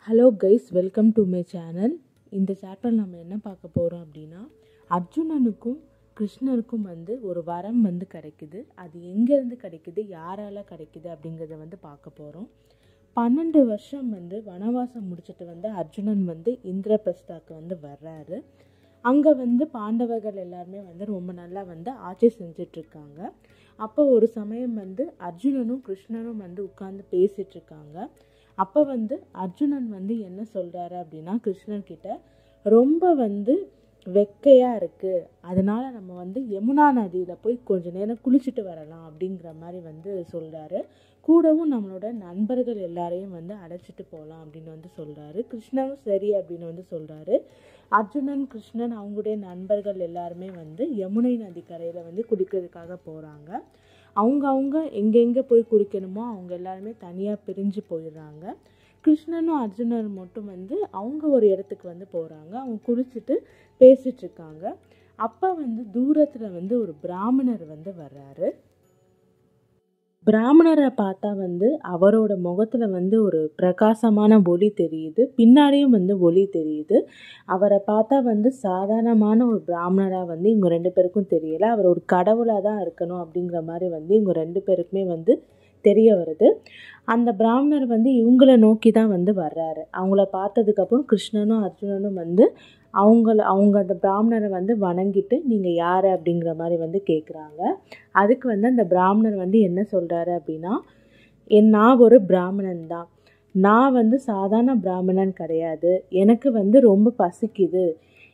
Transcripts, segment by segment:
Hello guys, welcome to my channel. இந்த channel நம்ம என்ன பார்க்க போகிறோம் அப்படின்னா, அர்ஜுனனுக்கும் கிருஷ்ணருக்கும் ஒரு வரம் கிடைக்குது. அது எங்கேருந்து கிடைக்குது, யாரால் கிடைக்குது அப்படிங்கிறத பார்க்க போகிறோம். 12 வருஷம் வனவாசம் முடிச்சுட்டு அர்ஜுனன் இந்திரபிரஸ்தாக்கு வர்றாரு. அங்கே பாண்டவர்கள் எல்லாருமே ரொம்ப நல்லா ஆட்சி செஞ்சிட்ருக்காங்க. அப்போ ஒரு சமயம் அர்ஜுனனும் கிருஷ்ணனும் உட்கார்ந்து பேசிகிட்ருக்காங்க. அப்போ அர்ஜுனன் என்ன சொல்கிறாரு அப்படின்னா, கிருஷ்ணர்கிட்ட ரொம்ப வெக்கையாக இருக்குது, அதனால் நம்ம யமுனா நதியில் போய் கொஞ்ச நேரம் குளிச்சுட்டு வரலாம் அப்படிங்கிற மாதிரி சொல்கிறாரு. கூடவும் நம்மளோட நண்பர்கள் எல்லாரையும் அழைச்சிட்டு போகலாம் அப்படின்னு சொல்கிறாரு. கிருஷ்ணனும் சரி அப்படின்னு சொல்கிறாரு. அர்ஜுனன், கிருஷ்ணன், அவங்களுடைய நண்பர்கள் எல்லாருமே யமுனை நதி கரையில் குளிக்கிறதுக்காக போகிறாங்க. அவங்க எங்கெங்கே போய் குளிக்கணுமோ அவங்க எல்லாருமே தனியாக பிரிஞ்சு போயிடுறாங்க. கிருஷ்ணனும் அர்ஜுனரும் மட்டும் அவங்க ஒரு இடத்துக்கு போகிறாங்க. அவங்க குளிச்சுட்டு பேசிகிட்ருக்காங்க. அப்போ தூரத்தில் ஒரு பிராமணர் வர்றாரு. பிராமணரை பார்த்தா அவரோட முகத்தில் ஒரு பிரகாசமான ஒளி தெரியுது, பின்னாடியும் ஒளி தெரியுது. அவரை பார்த்தா சாதாரணமான ஒரு பிராமணராக இவங்க 2 பேருக்கும் தெரியலை. அவர் ஒரு கடவுளாக தான் இருக்கணும் அப்படிங்கிற மாதிரி இவங்க 2 பேருக்குமே தெரிய வருது. அந்த பிராமணர் இவங்கள நோக்கி தான் வர்றாரு. அவங்கள பார்த்ததுக்கப்புறம் கிருஷ்ணனும் அர்ஜுனனும் அவங்க அந்த பிராமணரை வணங்கிட்டு, நீங்கள் யார் அப்படிங்கிற மாதிரி கேட்குறாங்க. அதுக்கு அந்த பிராமணர் என்ன சொல்கிறாரு அப்படின்னா, நான் ஒரு பிராமணன் தான், நான் சாதாரண பிராமணன் கிடையாது, எனக்கு ரொம்ப பசிக்குது,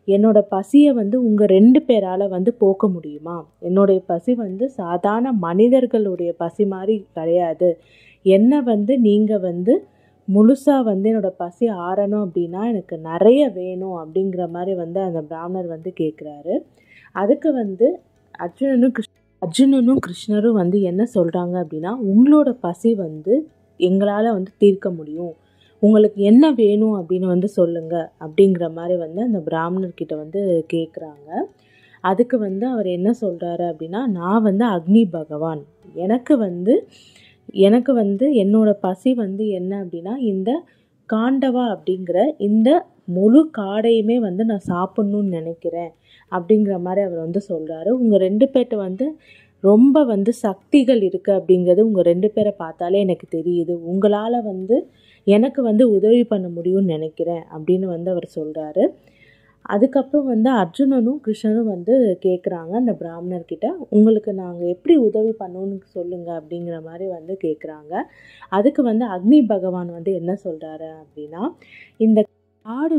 என்னோட பசியை உங்கள் 2 பேரால் போக்க முடியுமா? என்னுடைய பசி சாதாரண மனிதர்களுடைய பசி மாதிரி கிடையாது. என்னை நீங்கள் முழுசாக என்னோட பசி ஆறணும் அப்படின்னா எனக்கு நிறைய வேணும் அப்படிங்கிற மாதிரி அந்த பிராமணர் கேட்குறாரு. அதுக்கு அர்ஜுனனும் கிருஷ்ணரும் என்ன சொல்கிறாங்க அப்படின்னா, உங்களோட பசி எங்களால் தீர்க்க முடியும், உங்களுக்கு என்ன வேணும் அப்படின்னு சொல்லுங்க அப்படிங்கிற மாதிரி அந்த பிராமணர்கிட்ட கேட்குறாங்க. அதுக்கு அவர் என்ன சொல்கிறாரு அப்படின்னா, நான் அக்னி பகவான், எனக்கு என்னோட பசி என்ன அப்படின்னா, இந்த காண்டவா அப்படிங்கிற இந்த முழு காடையுமே நான் சாப்பிட்ணுன்னு நினைக்கிறேன் அப்படிங்கிற மாதிரி அவர் சொல்கிறாரு. உங்கள் 2 பேர்கிட்ட ரொம்ப சக்திகள் இருக்குது அப்படிங்கிறது உங்கள் 2 பேரை பார்த்தாலே எனக்கு தெரியுது, உங்களால் எனக்கு உதவி பண்ண முடியும்னு நினைக்கிறேன் அப்படின்னு அவர் சொல்கிறாரு. அதுக்கப்புறம் அர்ஜுனனும் கிருஷ்ணனும் கேட்குறாங்க அந்த பிராமணர்கிட்ட, உங்களுக்கு நாங்கள் எப்படி உதவி பண்ணணும்னு சொல்லுங்கள் அப்படிங்கிற மாதிரி கேட்குறாங்க. அதுக்கு அக்னி பகவான் என்ன சொல்கிறாரு அப்படின்னா, இந்த காடு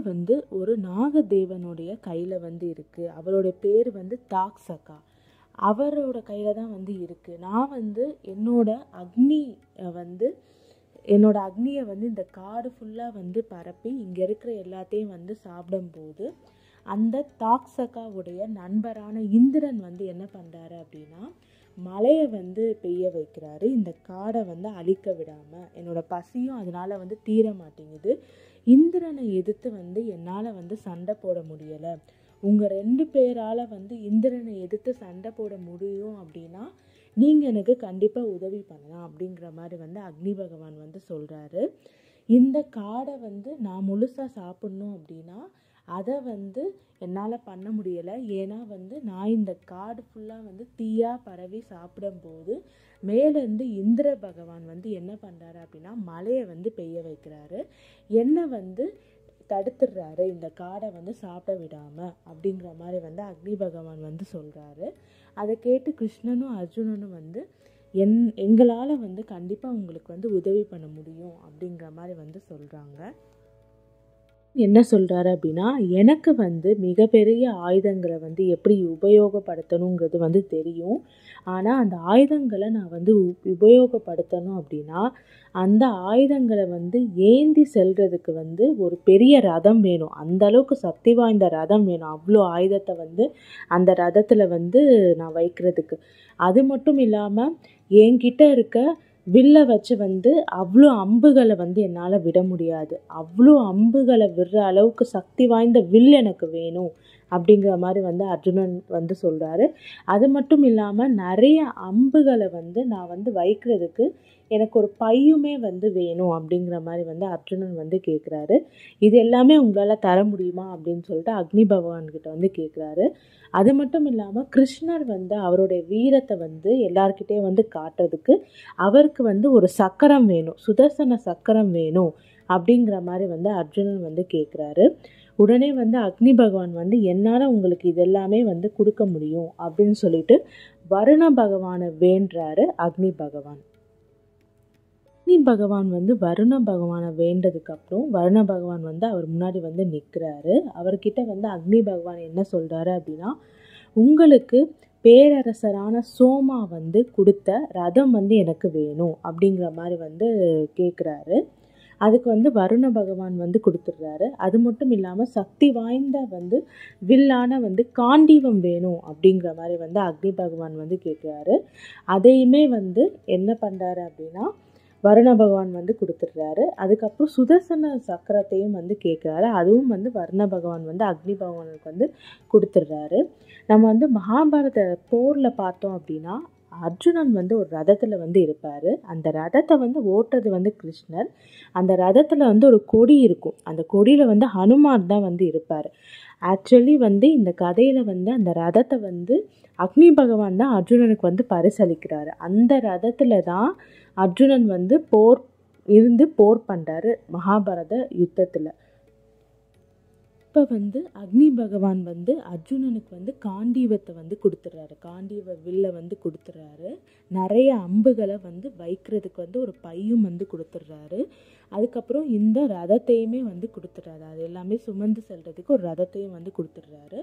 ஒரு நாகதேவனுடைய கையில் இருக்குது, அவரோட பேர் தாக்சகா, அவரோட கையில் தான் இருக்குது. நான் என்னோட அக்னியை இந்த காடு ஃபுல்லாக பரப்பி இங்கே இருக்கிற எல்லாத்தையும் சாப்பிடும்போது அந்த தாக்சகாவுடைய நண்பரான இந்திரன் என்ன பண்ணுறாரு அப்படின்னா, மழையை பெய்ய வைக்கிறாரு, இந்த காடை அழிக்க விடாமல். என்னோட பசியும் அதனால் தீர மாட்டேங்குது. இந்திரனை எதிர்த்து என்னால் சண்டை போட முடியலை. உங்கள் 2 பேரால் இந்திரனை எதிர்த்து சண்டை போட முடியும் அப்படின்னா நீங்கள் எனக்கு கண்டிப்பாக உதவி பண்ணலாம் அப்படிங்கிற மாதிரி அக்னி பகவான் சொல்கிறாரு. இந்த காடை நான் முழுசாக சாப்பிட்ணும் அப்படின்னா அதை என்னால் பண்ண முடியலை. ஏன்னா நான் இந்த காடு ஃபுல்லாக தீயாக பரவி சாப்பிடும்போது மேலேருந்து இந்திர பகவான் என்ன பண்ணுறாரு அப்படின்னா, மழையை பெய்ய வைக்கிறாரு, என்னை தடுத்துடுறாரு, இந்த காடை சாப்பிட விடாமல் அப்படிங்கிற மாதிரி அக்னி பகவான் சொல்கிறாரு. அதை கேட்டு கிருஷ்ணனும் அர்ஜுனனும் எங்களால் கண்டிப்பாக உங்களுக்கு உதவி பண்ண முடியும் அப்படிங்கிற மாதிரி சொல்கிறாங்க. என்ன சொல்கிறாரு அப்படின்னா, எனக்கு மிகப்பெரிய ஆயுதங்களை எப்படி உபயோகப்படுத்தணுங்கிறது தெரியும். ஆனால் அந்த ஆயுதங்களை நான் உபயோகப்படுத்தணும் அப்படின்னா அந்த ஆயுதங்களை ஏந்தி செல்றதுக்கு ஒரு பெரிய ரதம் வேணும், அந்த அளவுக்கு சக்தி வாய்ந்த ரதம் வேணும். அவ்வளோ ஆயுதத்தை அந்த ரதத்தில் நான் வைக்கிறதுக்கு. அது மட்டும் இல்லாமல் என்கிட்ட இருக்க வில்லை வச்சு அவ்வளோ அம்புகளை என்னால் விட முடியாது, அவ்வளோ அம்புகளை விடுற அளவுக்கு சக்தி வாய்ந்த வில் எனக்கு வேணும் அப்படிங்கிற மாதிரி அர்ஜுனன் சொல்கிறாரு. அது மட்டும் இல்லாமல் நிறைய அம்புகளை நான் வைக்கிறதுக்கு எனக்கு ஒரு பையுமே வந்து வேணும் அப்படிங்கிற மாதிரி வந்து அர்ஜுனன் வந்து கேட்குறாரு. இது எல்லாமே உங்களால் தர முடியுமா அப்படின்னு சொல்லிட்டு அக்னி பகவான்கிட்ட வந்து கேட்குறாரு. அது மட்டும் இல்லாமல் கிருஷ்ணர் வந்து அவருடைய வீரத்தை வந்து எல்லார்கிட்டே வந்து காட்டுறதுக்கு அவருக்கு வந்து ஒரு சக்கரம் வேணும், சுதர்சன சக்கரம் வேணும் அப்படிங்கிற மாதிரி வந்து அர்ஜுனன் வந்து கேட்குறாரு. உடனே வந்து அக்னி பகவான் வந்து என்னால் உங்களுக்கு இதெல்லாமே வந்து கொடுக்க முடியும் அப்படின்னு சொல்லிட்டு வருண பகவானை வேண்டுறாரு அக்னி பகவான். அக்னி பகவான் வந்து வருண பகவானை வேண்டதுக்கப்புறம் வருண பகவான் வந்து அவர் முன்னாடி வந்து நிற்கிறாரு. அவர்கிட்ட வந்து அக்னி பகவான் என்ன சொல்கிறாரு அப்படின்னா, உங்களுக்கு பேரரசரான சோமா வந்து கொடுத்த ரதம் வந்து எனக்கு வேணும் அப்படிங்கிற மாதிரி வந்து கேட்குறாரு. அதுக்கு வந்து வருண பகவான் வந்து கொடுத்துட்றாரு. அது மட்டும் இல்லாமல் சக்தி வாய்ந்த வந்து வில்லான வந்து காண்டீவம் வேணும் அப்படிங்கிற மாதிரி வந்து அக்னி பகவான் வந்து கேட்குறாரு. அதையுமே வந்து என்ன பண்ணுறாரு அப்படின்னா வருண பகவான் வந்து கொடுத்துட்றாரு. அதுக்கப்புறம் சுதர்சன சக்கரத்தையும் வந்து கேட்குறாரு. அதுவும் வந்து வருண பகவான் வந்து அக்னி பகவானுக்கு வந்து கொடுத்துட்றாரு. நம்ம வந்து மகாபாரத போரில் பார்த்தோம் அப்படின்னா அர்ஜுனன் வந்து ஒரு ரதத்தில் வந்து இருப்பார். அந்த ரதத்தை வந்து ஓட்டுறது வந்து கிருஷ்ணர். அந்த ரதத்தில் வந்து ஒரு கொடி இருக்கும். அந்த கொடியில் வந்து ஹனுமான் தான் வந்து இருப்பார். ஆக்சுவலி வந்து இந்த கதையில் வந்து அந்த ரதத்தை வந்து அக்னி பகவான் தான் அர்ஜுனனுக்கு வந்து பரிசளிக்கிறாரு. அந்த ரதத்தில் தான் அர்ஜுனன் வந்து போர் பண்ணுறாரு மகாபாரத யுத்தத்தில். இப்போ வந்து அக்னி பகவான் வந்து அர்ஜுனனுக்கு வந்து காண்டீவத்தை வந்து கொடுத்துட்றாரு. காண்டீவ வில்லை வந்து கொடுத்துட்றாரு. நிறைய அம்புகளை வந்து வைக்கிறதுக்கு வந்து ஒரு பையும் வந்து கொடுத்துட்றாரு. அதுக்கப்புறம் இந்த ரதத்தையுமே வந்து கொடுத்துட்றாரு. அது எல்லாமே சுமந்து செல்றதுக்கு ஒரு ரதத்தையும் வந்து கொடுத்துட்றாரு.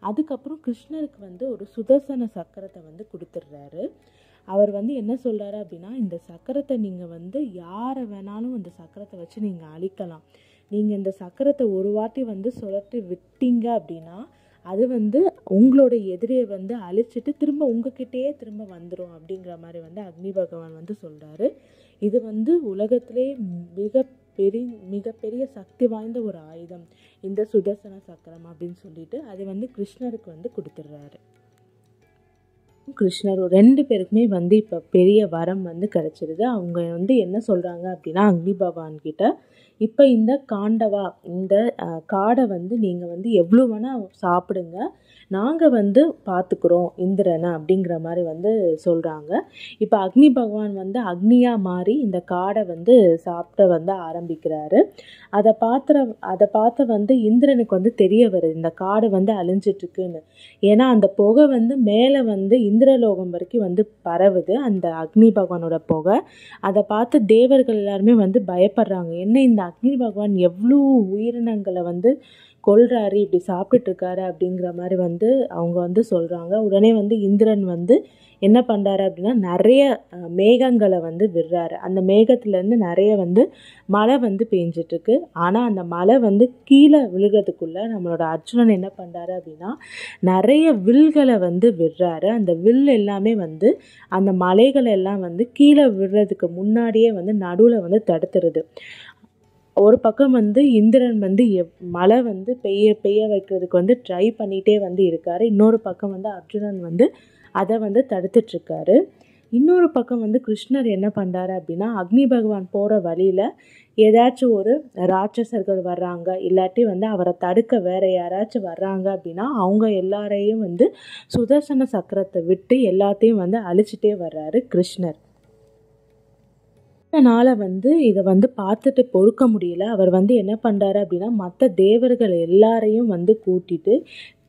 அதுக்கப்புறம் கிருஷ்ணருக்கு வந்து ஒரு சுதர்சன சக்கரத்தை வந்து கொடுத்துட்றாரு. அவர் வந்து என்ன சொல்கிறாரு அப்படின்னா, இந்த சக்கரத்தை நீங்கள் வந்து யாரை வேணாலும் அந்த சக்கரத்தை வச்சு நீங்கள் அழிக்கலாம். நீங்கள் இந்த சக்கரத்தை ஒரு வாட்டி வந்து சுழற்றி விட்டீங்க அப்படின்னா அது வந்து உங்களோட எதிரியை வந்து அழிச்சிட்டு திரும்ப உங்ககிட்டயே திரும்ப வந்துடும் அப்படிங்கிற மாதிரி வந்து அக்னி பகவான் வந்து சொல்கிறாரு. இது வந்து உலகத்திலே மிகப்பெரிய சக்தி வாய்ந்த ஒரு ஆயுதம் இந்த சுதர்சன சக்கரம் அப்படின்னு சொல்லிட்டு அது வந்து கிருஷ்ணருக்கு வந்து கொடுத்துட்றாரு. கிருஷ்ணர் 2 பேருக்குமே வந்து இப்போ பெரிய வரம் வந்து கிடச்சிருது. அவங்க வந்து என்ன சொல்கிறாங்க அப்படின்னா அக்னி பகவான் கிட்ட, இப்போ இந்த காடை வந்து நீங்கள் வந்து எவ்வளோ வேணால் சாப்பிடுங்க, நாங்கள் வந்து பார்த்துக்குறோம் இந்திரனை அப்படிங்கிற மாதிரி வந்து சொல்கிறாங்க. இப்போ அக்னி பகவான் வந்து அக்னியாக மாறி இந்த காடை வந்து சாப்பிட வந்து ஆரம்பிக்கிறாரு. அதை பார்த்து வந்து இந்திரனுக்கு வந்து தெரிய வருது இந்த காடை வந்து அழிஞ்சிட்ருக்குன்னு. ஏன்னா அந்த புகை வந்து மேலே வந்து இந்திரலோகம் வரைக்கும் வந்து பரவுது, அந்த அக்னி பகவானோட புகை. அதை பார்த்து தேவர்கள் எல்லாருமே வந்து பயப்படுறாங்க. என்ன இந்த அக்னி பகவான் எவ்வளோ உயிரினங்களை வந்து கொல்றாரு, இப்படி சாப்பிட்டுருக்காரு அப்படிங்கிற மாதிரி வந்து அவங்க வந்து சொல்கிறாங்க. உடனே வந்து இந்திரன் வந்து என்ன பண்ணுறாரு அப்படின்னா நிறைய மேகங்களை வந்து விடுறாரு. அந்த மேகத்துலேருந்து நிறைய வந்து மழை வந்து பெஞ்சிட்ருக்கு. ஆனால் அந்த மழை வந்து கீழே விழுகிறதுக்குள்ளே நம்மளோட அர்ஜுனன் என்ன பண்ணுறாரு அப்படின்னா நிறைய வில்களை வந்து விடுறாரு. அந்த வில் எல்லாமே வந்து அந்த மலைகளை எல்லாம் வந்து கீழே விடுறதுக்கு முன்னாடியே வந்து நடுவில் வந்து தடுத்துருது. ஒரு பக்கம் வந்து இந்திரன் வந்து மழை வந்து பெய்ய வைக்கிறதுக்கு வந்து ட்ரை பண்ணிகிட்டே வந்து இருக்கார். இன்னொரு பக்கம் வந்து அர்ஜுனன் வந்து அதை வந்து தடுத்துட்ருக்காரு. இன்னொரு பக்கம் வந்து கிருஷ்ணர் என்ன பண்ணுறாரு அப்படின்னா அக்னி பகவான் போகிற வழியில் ஏதாச்சும் ஒரு ராட்சசர்கள் வர்றாங்க, இல்லாட்டி வந்து அவரை தடுக்க வேறு யாராச்சும் வர்றாங்க அப்படின்னா அவங்க எல்லாரையும் வந்து சுதர்சன சக்கரத்தை விட்டு எல்லாத்தையும் வந்து அழிச்சிட்டே வர்றாரு கிருஷ்ணர். அதனால் வந்து இதை வந்து பார்த்துட்டு பொறுக்க முடியல. அவர் வந்து என்ன பண்ணுறாரு அப்படின்னா மற்ற தேவர்கள் எல்லாரையும் வந்து கூட்டிட்டு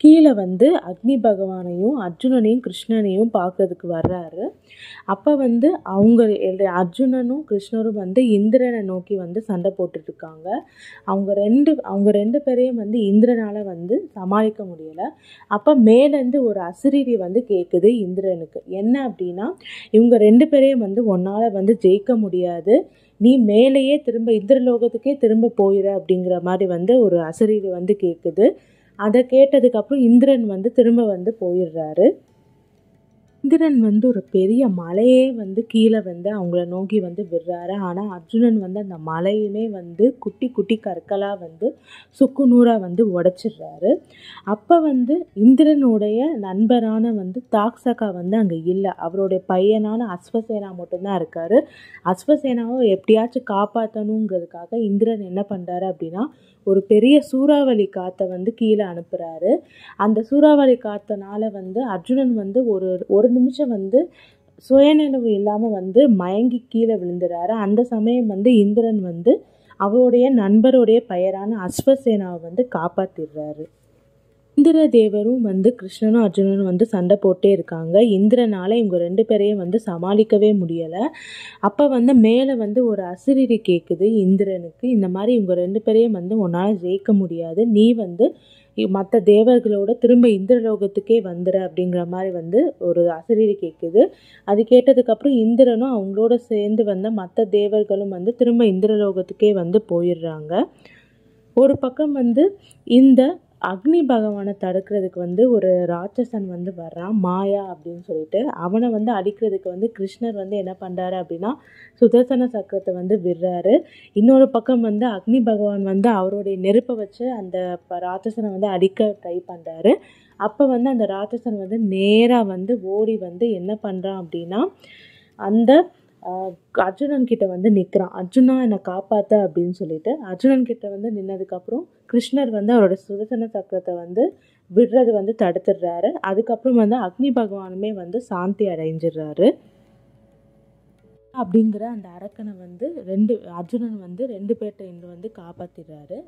கீழே வந்து அக்னி பகவானையும் அர்ஜுனனையும் கிருஷ்ணனையும் பார்க்கறதுக்கு வர்றாரு. அப்போ வந்து அர்ஜுனனும் கிருஷ்ணரும் வந்து இந்திரனை நோக்கி வந்து சண்டை போட்டுட்ருக்காங்க. அவங்க ரெண்டு பேரையும் வந்து இந்திரனால் வந்து சமாளிக்க முடியலை. அப்போ மேலேருந்து ஒரு அசிரீரி வந்து கேட்குது இந்திரனுக்கு. என்ன அப்படின்னா இவங்க 2 பேரையும் வந்து உன்னால் வந்து ஜெயிக்க முடியாது, நீ மேலேயே திரும்ப இந்திரலோகத்துக்கே திரும்ப போயிட அப்படிங்கிற மாதிரி வந்து ஒரு அசிரீரி வந்து கேட்குது. அதை கேட்டதுக்கப்புறம் இந்திரன் வந்து திரும்ப வந்து போயிடுறாரு. இந்திரன் வந்து ஒரு பெரிய மலையே வந்து கீழே வந்து அவங்கள நோக்கி வந்து விடுறாரு. ஆனால் அர்ஜுனன் வந்து அந்த மலையுமே வந்து குட்டி குட்டி கற்களாக வந்து சுக்கு நூறாக வந்து உடைச்சிடுறாரு. அப்போ வந்து இந்திரனுடைய நண்பரான வந்து தாக்சகா வந்து அங்கே இல்லை. அவருடைய பையனான அஸ்வசேனா மட்டும்தான் இருக்கார். அஸ்வசேனாவை எப்படியாச்சும் காப்பாற்றணுங்கிறதுக்காக இந்திரன் என்ன பண்ணுறாரு அப்படின்னா ஒரு பெரிய சூறாவளி காற்றை வந்து கீழே அனுப்புகிறாரு. அந்த சூறாவளி காற்றனால வந்து அர்ஜுனன் வந்து ஒரு நிமிஷம் வந்து சுயநினைவு இல்லாமல் வந்து மயங்கி கீழே விழுந்துறாரு. அந்த சமயம் வந்து இந்திரன் வந்து அவருடைய நண்பருடைய பெயரான அஸ்வசேனாவை வந்து காப்பாற்றிடுறாரு. இந்திர தேவரும் வந்து கிருஷ்ணனும் அர்ஜுனனும் வந்து சண்டை போட்டே இருக்காங்க. இந்திரனால் இவங்க 2 பேரையும் வந்து சமாளிக்கவே முடியலை. அப்போ வந்து மேலே வந்து ஒரு அசிரீரி கேட்குது இந்திரனுக்கு, இந்த மாதிரி இவங்க 2 பேரையும் வந்து உன்னால் ஜெயிக்க முடியாது, நீ வந்து மற்ற தேவர்களோட திரும்ப இந்திரலோகத்துக்கே வந்துட அப்படிங்கிற மாதிரி வந்து ஒரு அசிரீரி கேட்குது. அது கேட்டதுக்கப்புறம் இந்திரனும் அவங்களோட சேர்ந்து வந்த மற்ற தேவர்களும் வந்து திரும்ப இந்திரலோகத்துக்கே வந்து போயிடுறாங்க. ஒரு பக்கம் வந்து இந்த அக்னி பகவானை தடுக்கிறதுக்கு வந்து ஒரு ராட்சசன் வந்து வர்றான், மாயா அப்படின்னு சொல்லிட்டு. அவனை வந்து அடிக்கிறதுக்கு வந்து கிருஷ்ணர் வந்து என்ன பண்ணுறாரு அப்படின்னா சுதர்சன சக்கரத்தை வந்து விடுறாரு. இன்னொரு பக்கம் வந்து அக்னி பகவான் வந்து அவருடைய நெருப்பை வச்சு அந்த ராட்சசனை வந்து அடிக்க ட்ரை பண்ணுறாரு. அப்போ வந்து அந்த ராட்சசன் வந்து நேராக வந்து ஓடி வந்து என்ன பண்ணுறான் அப்படின்னா அந்த அர்ஜுனன் கிட்ட வந்து நிற்கிறான். அர்ஜுனா என்னை காப்பாற்ற அப்படின்னு சொல்லிட்டு அர்ஜுனன் கிட்ட வந்து நின்னதுக்கப்புறம் கிருஷ்ணர் வந்து அவரோட சுதர்சன சக்கரத்தை வந்து விடுறது வந்து தடுத்துடுறாரு. அதுக்கப்புறம் வந்து அக்னி பகவானுமே வந்து சாந்தி அடைஞ்சிடுறாரு. அப்படிங்கிற அந்த அரக்கனை வந்து அர்ஜுனன் வந்து 2 பேர்கிட்ட வந்து காப்பாற்றிடுறாரு.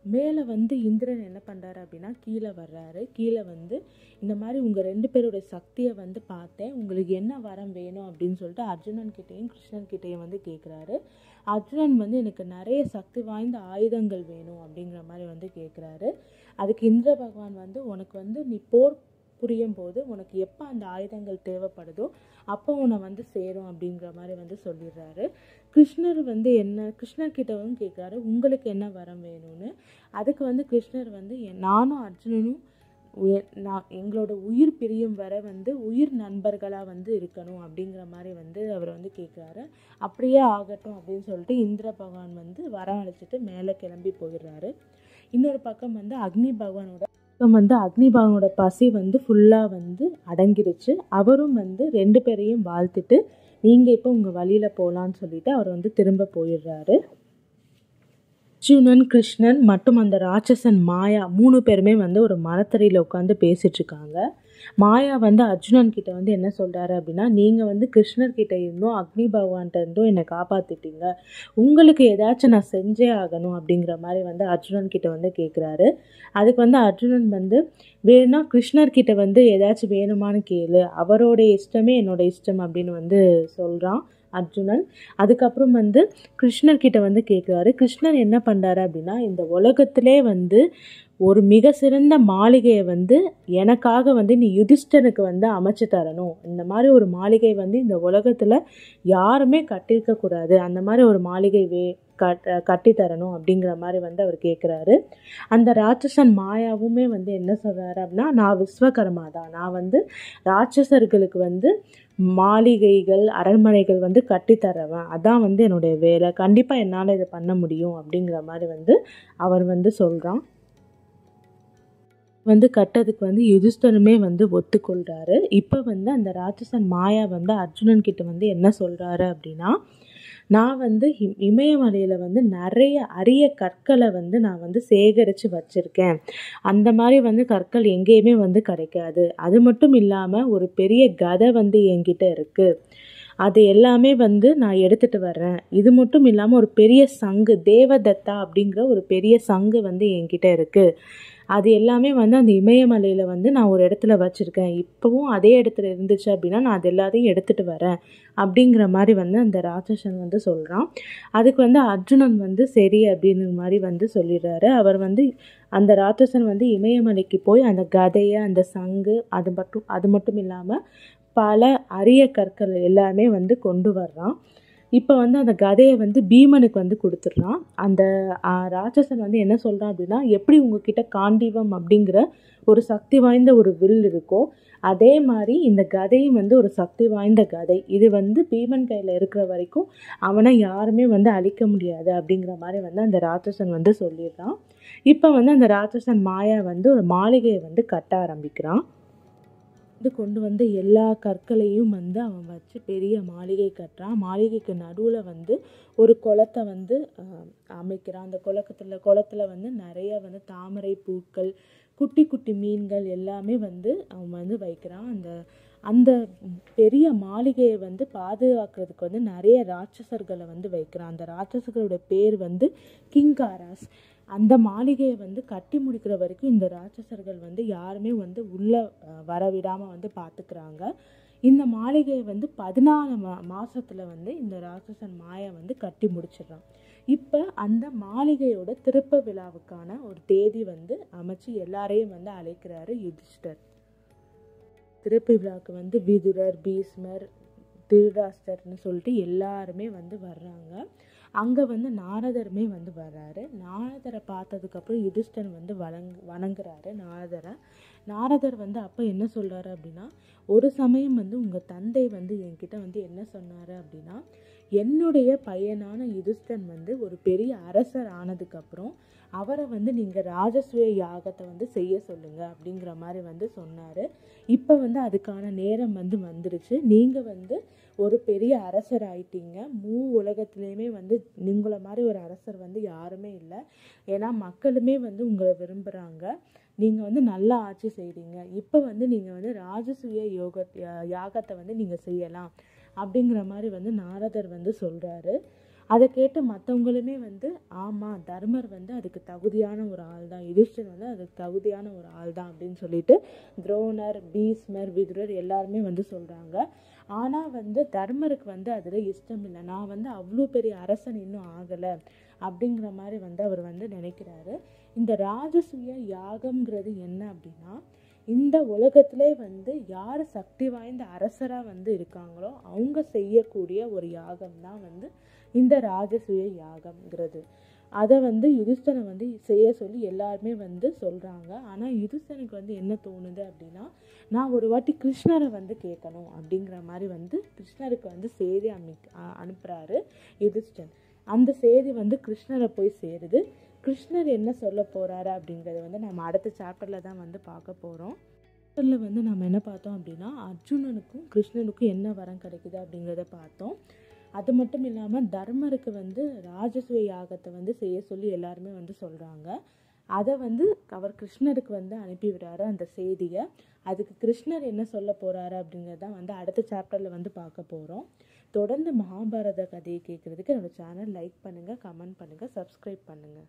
மேலே வந்து இந்திரன் என்ன பண்ணுறாரு அப்படின்னா கீழே வர்றாரு. கீழே வந்து இந்த மாதிரி உங்கள் 2 பேருடைய சக்தியை வந்து பார்த்தேன், உங்களுக்கு என்ன வரம் வேணும் அப்படின்னு சொல்லிட்டு அர்ஜுனன்கிட்டையும் கிருஷ்ணன்கிட்டையும் வந்து கேட்குறாரு. அர்ஜுனன் வந்து எனக்கு நிறைய சக்தி வாய்ந்த ஆயுதங்கள் வேணும் அப்படிங்கிற மாதிரி வந்து கேட்குறாரு. அதுக்கு இந்திர பகவான் வந்து உனக்கு வந்து நீ போர் புரியும் போது உனக்கு எப்போ அந்த ஆயுதங்கள் தேவைப்படுதோ அப்போ உன்னை வந்து சேரும் அப்படிங்கிற மாதிரி வந்து சொல்லிடுறாரு. கிருஷ்ணர் வந்து கிருஷ்ணர்கிட்ட வந்து கேட்குறாரு உங்களுக்கு என்ன வரம் வேணும்னு. அதுக்கு வந்து கிருஷ்ணர் வந்து நானும் அர்ஜுனனும் எங்களோட உயிர் பிரியும் வரை வந்து உயிர் நண்பர்களாக வந்து இருக்கணும் அப்படிங்கிற மாதிரி வந்து அவர் வந்து கேட்குறாரு. அப்படியே ஆகட்டும் அப்படின்னு சொல்லிட்டு இந்திர பகவான் வந்து வரவழைச்சிட்டு மேலே கிளம்பி போயிடுறாரு. இன்னொரு பக்கம் வந்து அக்னி பகவானோட பசி வந்து ஃபுல்லாக வந்து அடங்கிடுச்சு. அவரும் வந்து 2 பேரையும் வாழ்த்துட்டு நீங்கள் இப்போ உங்கள் வழியில் போகலான்னு சொல்லிட்டு அவர் வந்து திரும்ப போயிடுறாரு. அர்ஜுனன், கிருஷ்ணன் மற்றும் அந்த ராட்சசன் மாயா 3 பேருமே வந்து ஒரு மரத்தடியில் உட்காந்து பேசிகிட்ருக்காங்க. மாயா வந்து அர்ஜுனன் கிட்ட வந்து என்ன சொல்கிறாரு அப்படின்னா நீங்கள் வந்து கிருஷ்ணர்கிட்ட இருந்தும் அக்னி பகவான்கிட்ட இருந்தும் என்னை காப்பாற்றிட்டீங்க, உங்களுக்கு ஏதாச்சும் நான் செஞ்சே ஆகணும் அப்படிங்கிற மாதிரி வந்து அர்ஜுனன் கிட்ட வந்து கேட்குறாரு. அதுக்கு வந்து அர்ஜுனன் வந்து வேணும்னா கிருஷ்ணர்கிட்ட வந்து ஏதாச்சும் வேணுமான்னு கேளு, அவரோடைய இஷ்டமே என்னோட இஷ்டம் அப்படின்னு வந்து சொல்கிறான் அர்ஜுனன். அதுக்கப்புறம் வந்து கிருஷ்ணர்கிட்ட வந்து கேட்குறாரு. கிருஷ்ணர் என்ன பண்ணுறாரு அப்படின்னா இந்த உலகத்திலே வந்து ஒரு மிக சிறந்த மாளிகையை வந்து எனக்காக வந்து நீ யுதிஷ்டனுக்கு வந்து அமைச்சு தரணும், இந்த மாதிரி ஒரு மாளிகை வந்து இந்த உலகத்தில் யாருமே கட்டியிருக்கக்கூடாது, அந்த மாதிரி ஒரு மாளிகை கட்டித்தரணும் அப்படிங்கிற மாதிரி வந்து அவர் கேட்குறாரு. அந்த ராட்சசன் மாயாவுமே வந்து என்ன சொல்கிறாரு அப்படின்னா நான் விஸ்வகர்மா தான், நான் வந்து ராட்சசர்களுக்கு வந்து மாளிகைகள் அரண்மனைகள் வந்து கட்டித்தரவன், அதான் வந்து என்னுடைய வேலை, கண்டிப்பாக என்னால் இதை பண்ண முடியும் அப்படிங்கிற மாதிரி வந்து அவர் வந்து சொல்கிறான். வந்து கட்டதுக்கு வந்து யுதிஷ்டனுமே வந்து ஒத்துக்கொள்கிறாரு. இப்போ வந்து அந்த ராட்சசன் மாயா வந்து அர்ஜுனன் கிட்ட வந்து என்ன சொல்கிறாரு அப்படின்னா நான் வந்து இமயமலையில் வந்து நிறைய அரிய கற்களை வந்து நான் வந்து சேகரித்து வச்சுருக்கேன், அந்த மாதிரி வந்து கற்கள் எங்கேயுமே வந்து கிடைக்காது, அது மட்டும் இல்லாமல் ஒரு பெரிய கதை வந்து என்கிட்ட இருக்குது, அது எல்லாமே வந்து நான் எடுத்துகிட்டு வர்றேன், இது மட்டும் இல்லாமல் ஒரு பெரிய சங்கு தேவதத்தா அப்படிங்கிற ஒரு பெரிய சங்கு வந்து என்கிட்ட இருக்குது, அது எல்லாமே வந்து அந்த இமயமலையில் வந்து நான் ஒரு இடத்துல வச்சுருக்கேன், இப்போவும் அதே இடத்துல இருந்துச்சு அப்படின்னா நான் அது எல்லாத்தையும் எடுத்துகிட்டு வரேன் அப்படிங்கிற மாதிரி வந்து அந்த ராட்சசன் வந்து சொல்கிறான். அதுக்கு வந்து அர்ஜுனன் வந்து சரி அப்படிங்கிற மாதிரி வந்து சொல்லிடுறாரு. அவர் வந்து அந்த ராட்சசன் வந்து இமயமலைக்கு போய் அந்த கதையை அந்த சங்கு அது மட்டும் இல்லாமல் பல அரிய கற்கள் எல்லாமே வந்து கொண்டு வர்றான். இப்போ வந்து அந்த கதையை வந்து பீமனுக்கு வந்து கொடுத்துட்றான். அந்த ராட்சசன் வந்து என்ன சொல்கிறான் அப்படின்னா, எப்படி உங்ககிட்ட காண்டீவம் அப்படிங்கிற ஒரு சக்தி வாய்ந்த ஒரு வில் இருக்கோ அதே மாதிரி இந்த கதையும் வந்து ஒரு சக்தி வாய்ந்த கதை. இது வந்து பீமன் கையில் இருக்கிற வரைக்கும் அவனை யாருமே வந்து அழிக்க முடியாது அப்படிங்கிற மாதிரி வந்து அந்த ராட்சசன் வந்து சொல்லிடுறான். இப்போ வந்து அந்த ராட்சசன் மாயா வந்து ஒரு மாளிகையை வந்து கட்ட ஆரம்பிக்கிறான். கொண்டு வந்து எல்லா கற்களையும் வந்து அவன் வச்சு பெரிய மாளிகை கட்டுறான். மாளிகைக்கு நடுவில் வந்து ஒரு குளத்தை வந்து அமைக்கிறான். அந்த குளத்துல வந்து நிறைய வந்து தாமரை பூக்கள், குட்டி குட்டி மீன்கள் எல்லாமே வந்து அவன் வந்து வைக்கிறான். அந்த பெரிய மாளிகையை வந்து பாதுகாக்கிறதுக்கு வந்து நிறைய ராட்சசர்களை வந்து வைக்கிறான். அந்த ராட்சசர்களோட பேர் வந்து கிங்காராஸ். அந்த மாளிகையை வந்து கட்டி முடிக்கிற வரைக்கும் இந்த ராட்சசர்கள் வந்து யாருமே வந்து உள்ளே வரவிடாமல் வந்து பார்த்துக்கிறாங்க. இந்த மாளிகையை வந்து 14 மாதத்தில் வந்து இந்த ராட்சசன் மாயா வந்து கட்டி முடிச்சிடுறான். இப்போ அந்த மாளிகையோட திறப்பு விழாவுக்கான ஒரு தேதி வந்து அமைச்சு எல்லாரையும் வந்து அழைக்கிறாரு யுதிஷ்டர். திறப்பு விழாவுக்கு வந்து விதுரர், பீஷ்மர், திருதராஷ்டிரர்னு சொல்லிட்டு எல்லாருமே வந்து வர்றாங்க. அங்கே வந்து நாரதருமே வந்து வர்றாரு. நாரதரை பார்த்ததுக்கப்புறம் யுதிஷ்டர் வந்து வணங்குறாரு நாரதர் வந்து அப்போ என்ன சொல்கிறாரு அப்படின்னா, ஒரு சமயம் வந்து உங்கள் தந்தை வந்து என்கிட்ட வந்து என்ன சொன்னார் அப்படின்னா, என்னுடைய பையனான யுதிஷ்டன் வந்து ஒரு பெரிய அரசர் ஆனதுக்கப்புறம் அவரை வந்து நீங்கள் ராஜசூய யாகத்தை வந்து செய்ய சொல்லுங்கள் அப்படிங்கிற மாதிரி வந்து சொன்னார். இப்போ வந்து அதுக்கான நேரம் வந்து வந்துருச்சு. நீங்கள் வந்து ஒரு பெரிய அரசர் ஆயிட்டீங்க. உலகத்துலேயுமே வந்து உங்களை மாதிரி ஒரு அரசர் வந்து யாருமே இல்லை. ஏன்னா மக்களுமே வந்து உங்களை விரும்புகிறாங்க. நீங்கள் வந்து நல்லா ஆட்சி செய்கிறீங்க. இப்போ வந்து நீங்கள் வந்து ராஜசூய யாகத்தை வந்து நீங்கள் செய்யலாம் அப்படிங்கிற மாதிரி வந்து நாரதர் வந்து சொல்கிறாரு. அதை கேட்டு மற்றவங்களுமே வந்து ஆமாம், தர்மர் வந்து அதுக்கு தகுதியான ஒரு ஆள் தான், யுதிஷ்டர் வந்து அதுக்கு தகுதியான ஒரு ஆள் தான் அப்படின்னு சொல்லிட்டு துரோணர், பீஷ்மர், விதுரர் எல்லாருமே வந்து சொல்கிறாங்க. ஆனால் வந்து தர்மருக்கு வந்து அதில் இஷ்டம் இல்லை. நான் வந்து அவ்வளோ பெரிய அரசன் இன்னும் ஆகலை அப்படிங்கிற மாதிரி வந்து அவர் வந்து நினைக்கிறாரு. இந்த ராஜசூய யாகம்ங்கிறது என்ன அப்படின்னா, இந்த உலகத்திலே வந்து யார் சக்தி வாய்ந்த அரசராக வந்து இருக்காங்களோ அவங்க செய்யக்கூடிய ஒரு யாகம் தான் வந்து இந்த ராஜசூய யாகம்ங்கிறது. அதை வந்து யுதிஷ்டனை வந்து செய்ய சொல்லி எல்லாருமே வந்து சொல்கிறாங்க. ஆனால் யுதிஷ்டனுக்கு வந்து என்ன தோணுது அப்படின்னா, நான் ஒரு வாட்டி கிருஷ்ணரை வந்து கேட்கணும் அப்படிங்கிற மாதிரி வந்து கிருஷ்ணருக்கு வந்து செய்தி அனுப்புகிறாரு யுதிஷ்டன். அந்த செய்தி வந்து கிருஷ்ணரை போய் சேருது. கிருஷ்ணர் என்ன சொல்ல போகிறாரு அப்படிங்கிறத வந்து நம்ம அடுத்த சாப்டரில் தான் வந்து பார்க்க போகிறோம். சாப்டரில் வந்து நம்ம என்ன பார்த்தோம் அப்படின்னா, அர்ஜுனனுக்கும் கிருஷ்ணனுக்கும் என்ன வரம் கிடைக்குது அப்படிங்கிறத பார்த்தோம். அது மட்டும் இல்லாமல் தர்மருக்கு வந்து ராஜசூய யாகத்தை வந்து செய்ய சொல்லி எல்லாருமே வந்து சொல்கிறாங்க. அதை வந்து அவர் கிருஷ்ணருக்கு வந்து அனுப்பிவிடுறாரு அந்த செய்தியை. அதுக்கு கிருஷ்ணர் என்ன சொல்ல போகிறாரு அப்படிங்கிறதான் வந்து அடுத்த சாப்டரில் வந்து பார்க்க போகிறோம். தொடர்ந்து மகாபாரத கதையை கேட்குறதுக்கு என்னோடய சேனல் லைக் பண்ணுங்கள், கமெண்ட் பண்ணுங்கள், சப்ஸ்கிரைப் பண்ணுங்கள்.